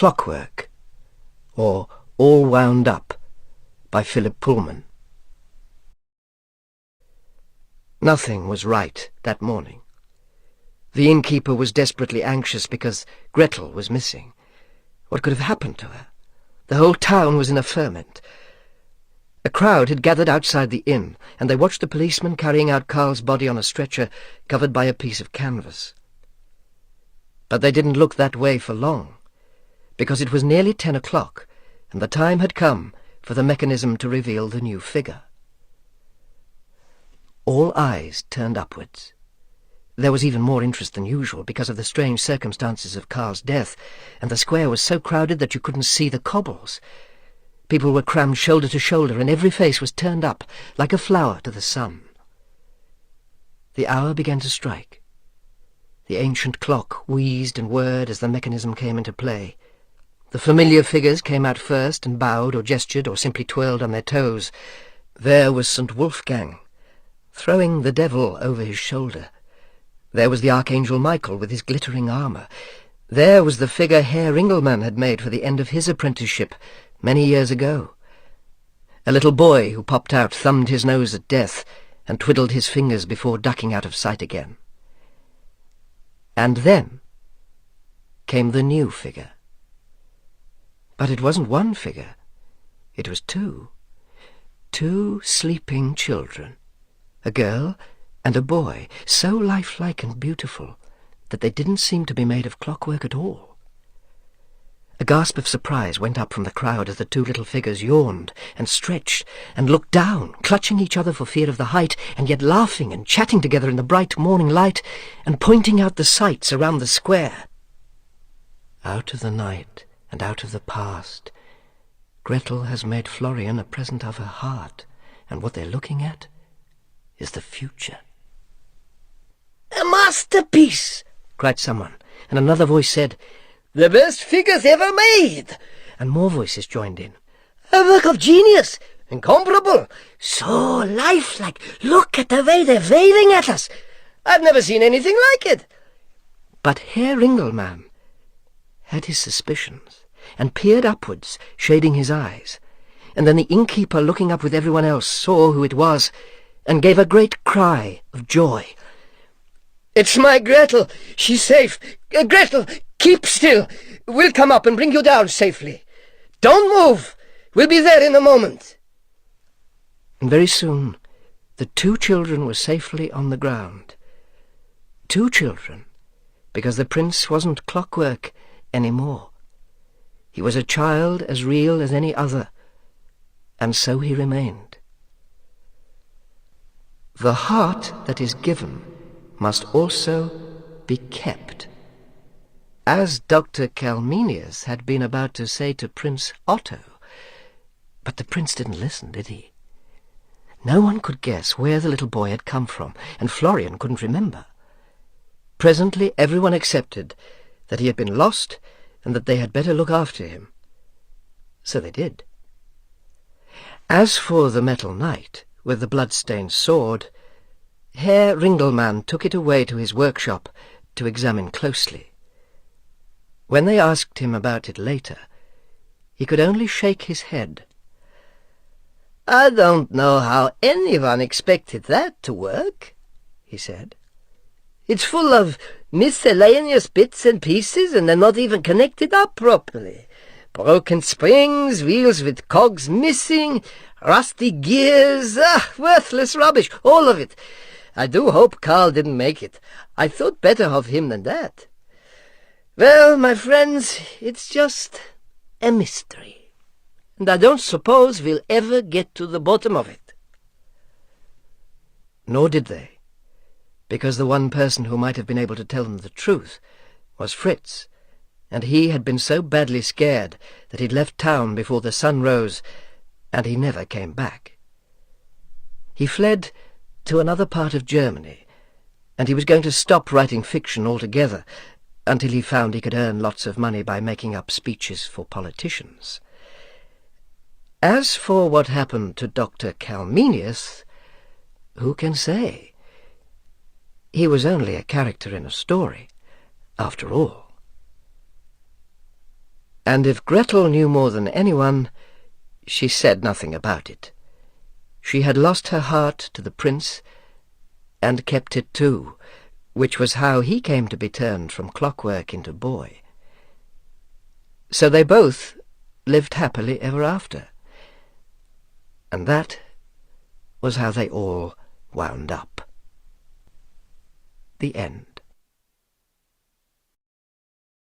Clockwork, or All Wound Up, by Phillip Pullman. Nothing was right that morning. The innkeeper was desperately anxious because Gretel was missing. What could have happened to her? The whole town was in a ferment. A crowd had gathered outside the inn, and they watched the policeman carrying out Karl's body on a stretcher covered by a piece of canvas. But they didn't look that way for long, because it was nearly 10 o'clock, and the time had come for the mechanism to reveal the new figure. All eyes turned upwards. There was even more interest than usual because of the strange circumstances of Karl's death, and the square was so crowded that you couldn't see the cobbles. People were crammed shoulder to shoulder, and every face was turned up like a flower to the sun. The hour began to strike. The ancient clock wheezed and whirred as the mechanism came into play. The familiar figures came out first and bowed or gestured or simply twirled on their toes. There was St. Wolfgang, throwing the devil over his shoulder. There was the Archangel Michael with his glittering armour. There was the figure Herr Ringelmann had made for the end of his apprenticeship many years ago. A little boy who popped out thumbed his nose at death and twiddled his fingers before ducking out of sight again. And then came the new figure. But it wasn't one figure. It was two. Two sleeping children. A girl and a boy, so lifelike and beautiful that they didn't seem to be made of clockwork at all. A gasp of surprise went up from the crowd as the two little figures yawned and stretched and looked down, clutching each other for fear of the height, and yet laughing and chatting together in the bright morning light and pointing out the sights around the square. Out of the night and out of the past, Gretel has made Florian a present of her heart, and what they're looking at is the future. "A masterpiece!" cried someone, and another voice said, "The best figures ever made!" and more voices joined in. "A work of genius! Incomparable! So lifelike! Look at the way they're waving at us! I've never seen anything like it!" But Herr Ringelmann had his suspicions, and peered upwards, shading his eyes, and then the innkeeper, looking up with everyone else, saw who it was, and gave a great cry of joy. "It's my Gretel! She's safe! Gretel, keep still! We'll come up and bring you down safely. Don't move! We'll be there in a moment." And very soon the two children were safely on the ground. Two children, because the prince wasn't Clockwork anymore. He was a child as real as any other, and so he remained. The heart that is given must also be kept, as Dr. Kalmenius had been about to say to Prince Otto. But the prince didn't listen, did he? No one could guess where the little boy had come from, and Florian couldn't remember. Presently everyone accepted that he had been lost and that they had better look after him. So they did. As for the metal knight with the blood-stained sword, Herr Ringelmann took it away to his workshop to examine closely. When they asked him about it later, he could only shake his head. "I don't know how anyone expected that to work," he said. "It's full of miscellaneous bits and pieces, and they're not even connected up properly. Broken springs, wheels with cogs missing, rusty gears, worthless rubbish, all of it. I do hope Karl didn't make it. I thought better of him than that. Well, my friends, it's just a mystery, and I don't suppose we'll ever get to the bottom of it." Nor did they, because the one person who might have been able to tell them the truth was Fritz, and he had been so badly scared that he'd left town before the sun rose, and he never came back. He fled to another part of Germany, and he was going to stop writing fiction altogether until he found he could earn lots of money by making up speeches for politicians. As for what happened to Dr. Kalmenius, who can say? He was only a character in a story, after all. And if Gretel knew more than anyone, she said nothing about it. She had lost her heart to the prince, and kept it too, which was how he came to be turned from Clockwork into boy. So they both lived happily ever after. And that was how they all wound up. The end.